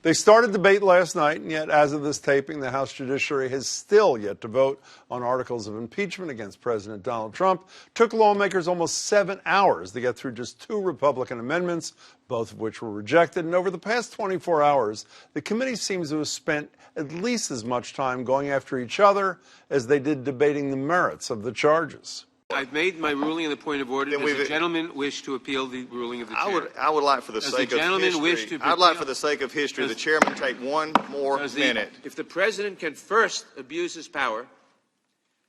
They started debate last night, and yet, as of this taping, the House Judiciary has still yet to vote on articles of impeachment against President Donald Trump. Took lawmakers almost 7 hours to get through just 2 Republican amendments, both of which were rejected. And over the past 24 hours, the committee seems to have spent at least as much time going after each other as they did debating the merits of the charges. I've made my ruling on the point of order. Does the gentleman wish to appeal the ruling of the chair? I would like, for the sake of history, I'd like, for the sake of history, the chairman take 1 more minute. If the president can first abuse his power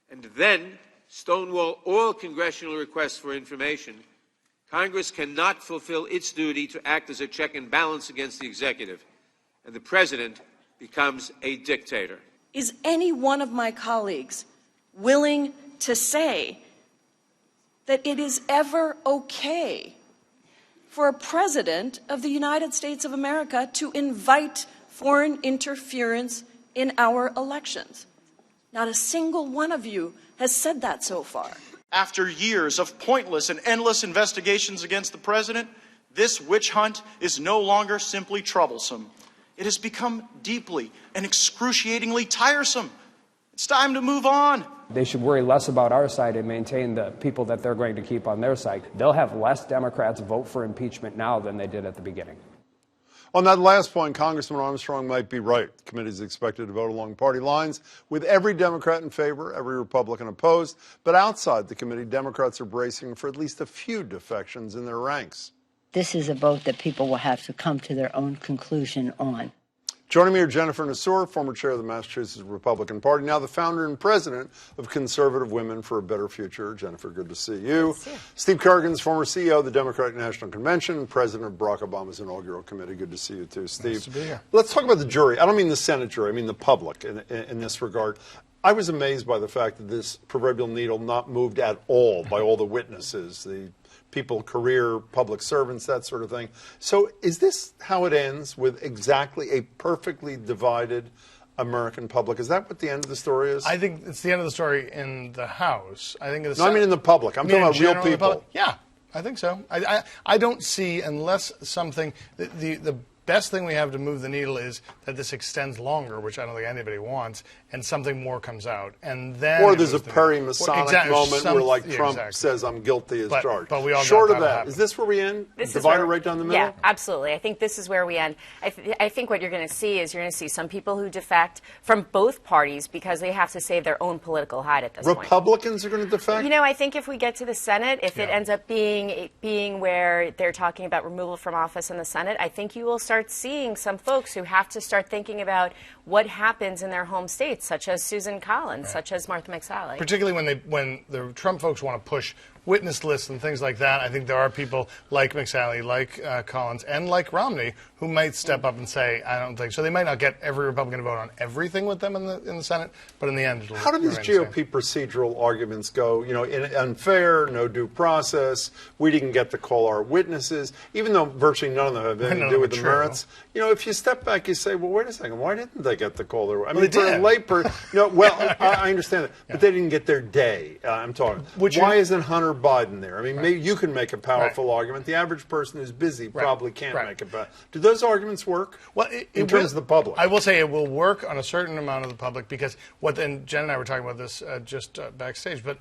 and then stonewall all congressional requests for information, Congress cannot fulfill its duty to act as a check and balance against the executive, and the president becomes a dictator. Is any one of my colleagues willing to say that it is ever okay for a president of the United States of America to invite foreign interference in our elections? Not a single one of you has said that so far. After years of pointless and endless investigations against the president, this witch hunt is no longer simply troublesome. It has become deeply and excruciatingly tiresome. It's time to move on. They should worry less about our side and maintain the people that they're going to keep on their side. They'll have less Democrats vote for impeachment now than they did at the beginning. On that last point, Congressman Armstrong might be right. The committee is expected to vote along party lines, with every Democrat in favor, every Republican opposed. But outside the committee, Democrats are bracing for at least a few defections in their ranks. This is a vote that people will have to come to their own conclusion on. Joining me are Jennifer Nassour, former chair of the Massachusetts Republican Party, now the founder and president of Conservative Women for a Better Future. Jennifer, good to see you. Steve Kerrigan, former CEO of the Democratic National Convention and president of Barack Obama's inaugural committee. Good to see you, too, Steve. Nice to be here. Let's talk about the jury. I don't mean the Senate jury. I mean the public in this regard. I was amazed by the fact that this proverbial needle not moved at all by all the witnesses, the people, career public servants, that sort of thing. So is this how it ends, with exactly a perfectly divided American public? Is that what the end of the story is? I think it's the end of the story in the House. I think I mean in the public. I'm talking about real people. Yeah, I think so. I don't see, unless something, the best thing we have to move the needle is that this extends longer, which I don't think anybody wants, and something more comes out. And then or there's a Perry-Masonic moment where, like, Trump says, I'm guilty as charged. But we all Short know of that, is this where we end? Divided right down the middle? Yeah, absolutely. I think this is where we end. I think what you're going to see is you're going to see some people who defect from both parties because they have to save their own political hide at this point. Republicans are going to defect? You know, I think if we get to the Senate, if it ends up being where they're talking about removal from office in the Senate, I think you will start seeing some folks who have to start thinking about what happens in their home states, such as Susan Collins, such as Martha McSally. Particularly when the Trump folks want to push witness lists and things like that, I think there are people like McSally, like Collins, and like Romney who might step up and say, I don't think so. They might not get every Republican to vote on everything with them in the Senate, but in the end, it'll How do these GOP procedural arguments go? You know, unfair, no due process, we didn't get to call our witnesses, even though virtually none of them have anything to do with the merits. You know, if you step back, you say, well, wait a second, why didn't they get to call their witnesses? I mean, for a lay person, I understand that, but they didn't get their day. I'm talking. Why isn't Hunter Biden there? I mean, maybe you can make a powerful argument. The average person who's busy probably can't make it. Do those arguments work? Well, in terms of the public, I will say it will work on a certain amount of the public because and Jen and I were talking about this just backstage. But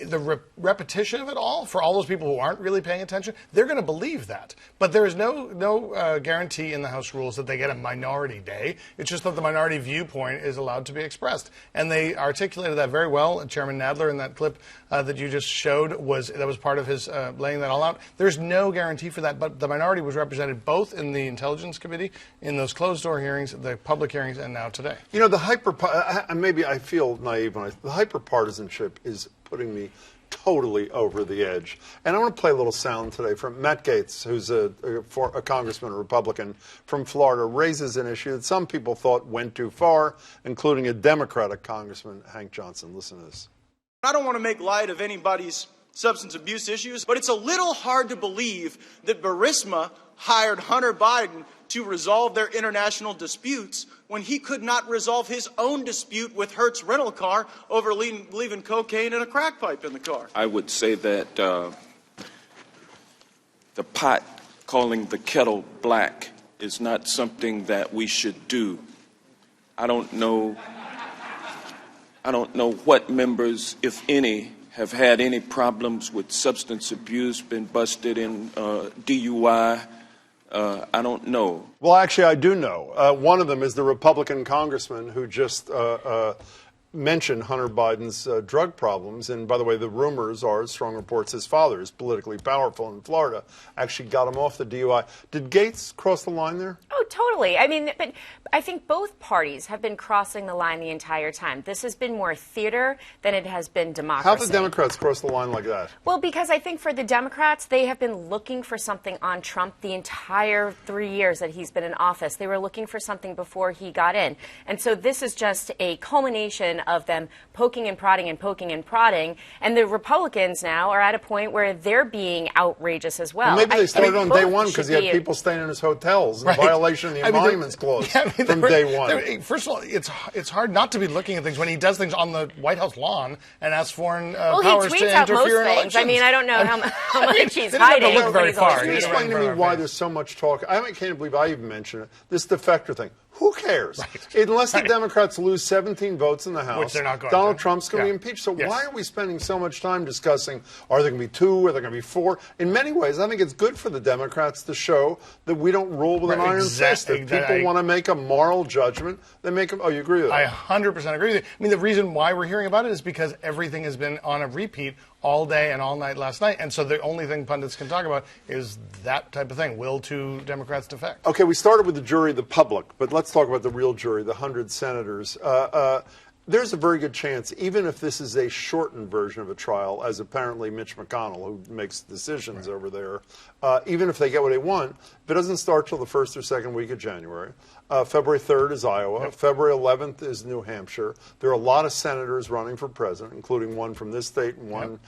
the repetition of it all for all those people who aren't really paying attention, they're going to believe that. But there is no guarantee in the House rules that they get a minority day. It's just that the minority viewpoint is allowed to be expressed, and they articulated that very well. Chairman Nadler in that clip that you just showed that was part of his laying that all out. There's no guarantee for that, but the minority was represented both in the Intelligence Committee, in those closed-door hearings, the public hearings, and now today. You know, maybe I feel naive when the hyper-partisanship is putting me totally over the edge. And I want to play a little sound today from Matt Gaetz, who's a congressman, a Republican from Florida, raises an issue that some people thought went too far, including a Democratic Congressman, Hank Johnson. Listen to this. I don't want to make light of anybody's substance abuse issues, but it's a little hard to believe that Burisma hired Hunter Biden to resolve their international disputes when he could not resolve his own dispute with Hertz rental car over leaving cocaine and a crack pipe in the car. I would say that the pot calling the kettle black is not something that we should do. I don't know what members, if any, have had any problems with substance abuse, been busted in DUI. I don't know. Well, actually, I do know. One of them is the Republican congressman who just mentioned Hunter Biden's drug problems. And by the way, the rumors are, strong reports, his father is politically powerful in Florida, actually got him off the DUI. Did Gates cross the line there? Oh, totally. I mean, but I think both parties have been crossing the line the entire time. This has been more theater than it has been democracy. How have the Democrats crossed the line like that? Well, because I think for the Democrats, they have been looking for something on Trump the entire 3 years that he's been in office. They were looking for something before he got in. And so this is just a culmination of them poking and prodding and poking and prodding. And the Republicans now are at a point where they're being outrageous as well. Maybe they started on day one because he had people staying in his hotels in violation of the Emoluments Clause from day one. First of all, it's hard not to be looking at things when he does things on the White House lawn and asks foreign powers to interfere in elections. I mean, I don't know how much he's hiding. They don't look very far. Can you explain to me why there's so much talk? I can't believe I even mentioned it. This defector thing. Who cares? Unless the Democrats lose 17 votes in the House, which they're not going Donald to. Trump's going to be impeached. So why are we spending so much time discussing, are there going to be 2, are there going to be 4? In many ways, I think it's good for the Democrats to show that we don't rule with an iron fist. If people want to make a moral judgment, they make them. Oh, you agree with that? I 100% agree with you. I mean, the reason why we're hearing about it is because everything has been on a repeat all day and all night last night. And so the only thing pundits can talk about is that type of thing. Will 2 Democrats defect? Okay, we started with the jury, the public, but let's talk about the real jury, the 100 senators. There's a very good chance, even if this is a shortened version of a trial, as apparently Mitch McConnell, who makes decisions over there, even if they get what they want, if it doesn't start till the 1st or 2nd week of January. February 3rd is Iowa. February 11th is New Hampshire. There are a lot of senators running for president, including one from this state and one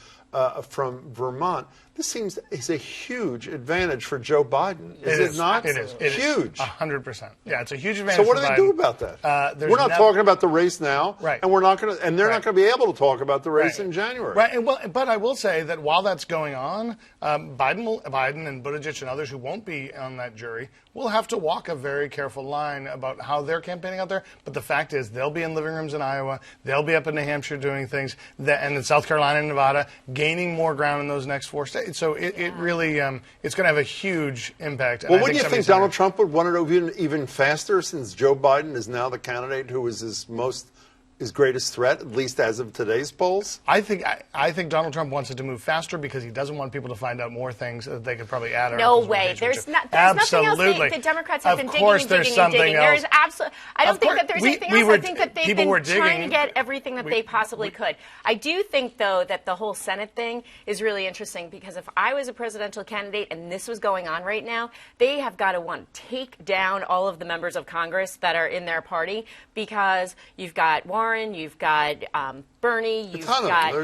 from Vermont. This seems is a huge advantage for Joe Biden. Is it not? It is. Huge. 100%. Yeah, it's a huge advantage. So what do they do about that? We're not talking about the race now, and we're not going to, and they're not going to be able to talk about the race in January. Right. And but I will say that while that's going on, Biden and Buttigieg and others who won't be on that jury will have to walk a very careful line about how they're campaigning out there. But the fact is, they'll be in living rooms in Iowa, they'll be up in New Hampshire doing things, and in South Carolina and Nevada, gaining more ground in those next 4 states. So it really, it's going to have a huge impact. Well, wouldn't you think Donald Trump would want it even faster, since Joe Biden is now the candidate who is his greatest threat, at least as of today's polls? I think Donald Trump wants it to move faster because he doesn't want people to find out more things that they could probably add. No way. There's nothing else the Democrats have been digging and digging and digging. There is absolutely. I don't think that there's anything else. I think that they've been trying to get everything that they possibly could. I do think, though, that the whole Senate thing is really interesting, because if I was a presidential candidate and this was going on right now, they have got to take down all of the members of Congress that are in their party, because you've got Warren, you've got Bernie, you've got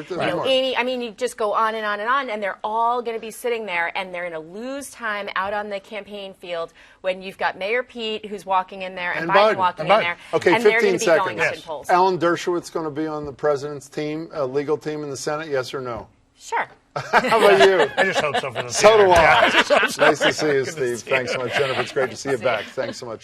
Amy. I mean, you just go on and on and on, and they're all going to be sitting there, and they're going to lose time out on the campaign field when you've got Mayor Pete who's walking in there and Biden walking in there, okay, and they're going to be going up in polls. Alan Dershowitz going to be on the president's team, legal team in the Senate, yes or no? Sure. How about you? I just hope so for the So do I. Yeah, Nice to see you, Steve. Thanks so much. Jennifer, it's great to see you back. Thanks so much.